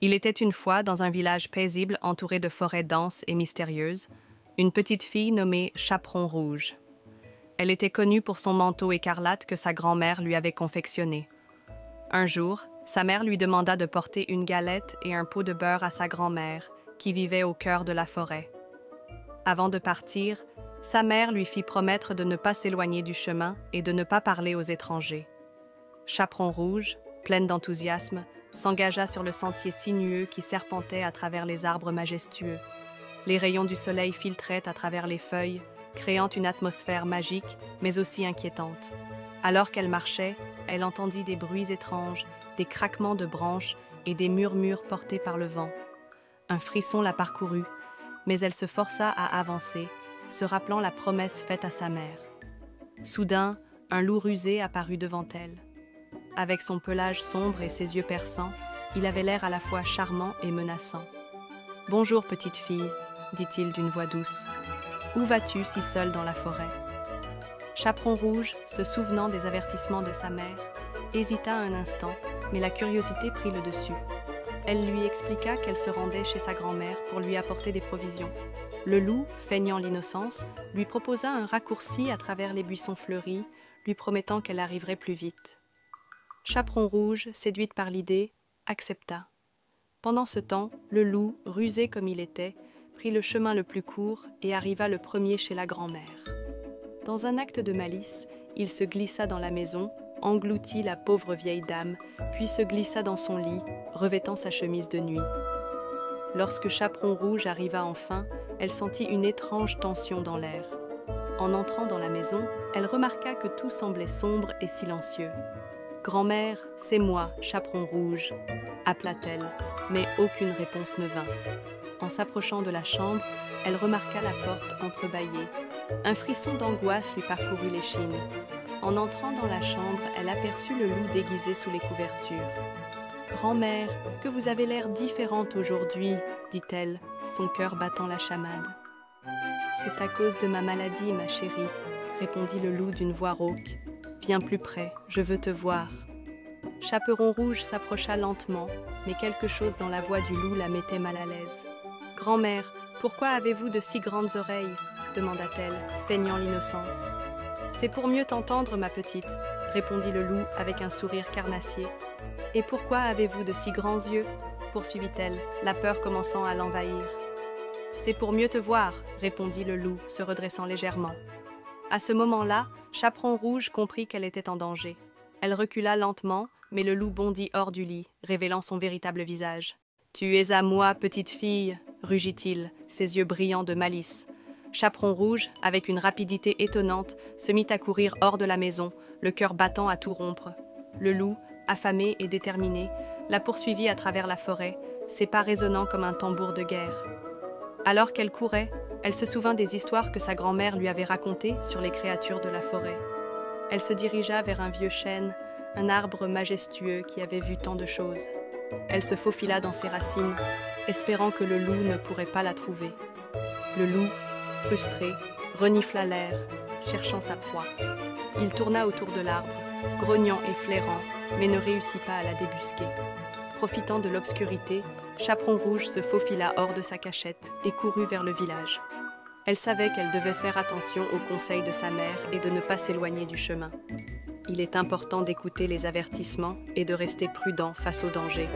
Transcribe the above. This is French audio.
Il était une fois, dans un village paisible entouré de forêts denses et mystérieuses, une petite fille nommée Chaperon Rouge. Elle était connue pour son manteau écarlate que sa grand-mère lui avait confectionné. Un jour, sa mère lui demanda de porter une galette et un pot de beurre à sa grand-mère, qui vivait au cœur de la forêt. Avant de partir, sa mère lui fit promettre de ne pas s'éloigner du chemin et de ne pas parler aux étrangers. Chaperon Rouge, pleine d'enthousiasme, s'engagea sur le sentier sinueux qui serpentait à travers les arbres majestueux. Les rayons du soleil filtraient à travers les feuilles, créant une atmosphère magique, mais aussi inquiétante. Alors qu'elle marchait, elle entendit des bruits étranges, des craquements de branches et des murmures portés par le vent. Un frisson la parcourut, mais elle se força à avancer, se rappelant la promesse faite à sa mère. Soudain, un loup rusé apparut devant elle. Avec son pelage sombre et ses yeux perçants, il avait l'air à la fois charmant et menaçant. « Bonjour, petite fille, » dit-il d'une voix douce. « Où vas-tu si seule dans la forêt ?» Chaperon Rouge, se souvenant des avertissements de sa mère, hésita un instant, mais la curiosité prit le dessus. Elle lui expliqua qu'elle se rendait chez sa grand-mère pour lui apporter des provisions. Le loup, feignant l'innocence, lui proposa un raccourci à travers les buissons fleuris, lui promettant qu'elle arriverait plus vite. Chaperon Rouge, séduite par l'idée, accepta. Pendant ce temps, le loup, rusé comme il était, prit le chemin le plus court et arriva le premier chez la grand-mère. Dans un acte de malice, il se glissa dans la maison, engloutit la pauvre vieille dame, puis se glissa dans son lit, revêtant sa chemise de nuit. Lorsque Chaperon Rouge arriva enfin, elle sentit une étrange tension dans l'air. En entrant dans la maison, elle remarqua que tout semblait sombre et silencieux. « Grand-mère, c'est moi, Chaperon Rouge » appela-t-elle, mais aucune réponse ne vint. En s'approchant de la chambre, elle remarqua la porte entrebâillée. Un frisson d'angoisse lui parcourut l'échine. En entrant dans la chambre, elle aperçut le loup déguisé sous les couvertures. « Grand-mère, que vous avez l'air différente aujourd'hui, » dit-elle, son cœur battant la chamade. « C'est à cause de ma maladie, ma chérie, » répondit le loup d'une voix rauque. « Viens plus près, je veux te voir. » Chaperon Rouge s'approcha lentement, mais quelque chose dans la voix du loup la mettait mal à l'aise. « Grand-mère, pourquoi avez-vous de si grandes oreilles ?» demanda-t-elle, feignant l'innocence. « C'est pour mieux t'entendre, ma petite, » répondit le loup avec un sourire carnassier. « Et pourquoi avez-vous de si grands yeux ?» poursuivit-elle, la peur commençant à l'envahir. « C'est pour mieux te voir, » répondit le loup, se redressant légèrement. À ce moment-là, Chaperon Rouge comprit qu'elle était en danger. Elle recula lentement, mais le loup bondit hors du lit, révélant son véritable visage. « Tu es à moi, petite fille !» rugit-il, ses yeux brillants de malice. Chaperon Rouge, avec une rapidité étonnante, se mit à courir hors de la maison, le cœur battant à tout rompre. Le loup, affamé et déterminé, la poursuivit à travers la forêt, ses pas résonnant comme un tambour de guerre. Alors qu'elle courait, elle se souvint des histoires que sa grand-mère lui avait racontées sur les créatures de la forêt. Elle se dirigea vers un vieux chêne, un arbre majestueux qui avait vu tant de choses. Elle se faufila dans ses racines, espérant que le loup ne pourrait pas la trouver. Le loup, frustré, renifla l'air, cherchant sa proie. Il tourna autour de l'arbre, grognant et flairant, mais ne réussit pas à la débusquer. Profitant de l'obscurité, Chaperon Rouge se faufila hors de sa cachette et courut vers le village. Elle savait qu'elle devait faire attention aux conseils de sa mère et de ne pas s'éloigner du chemin. Il est important d'écouter les avertissements et de rester prudent face au danger.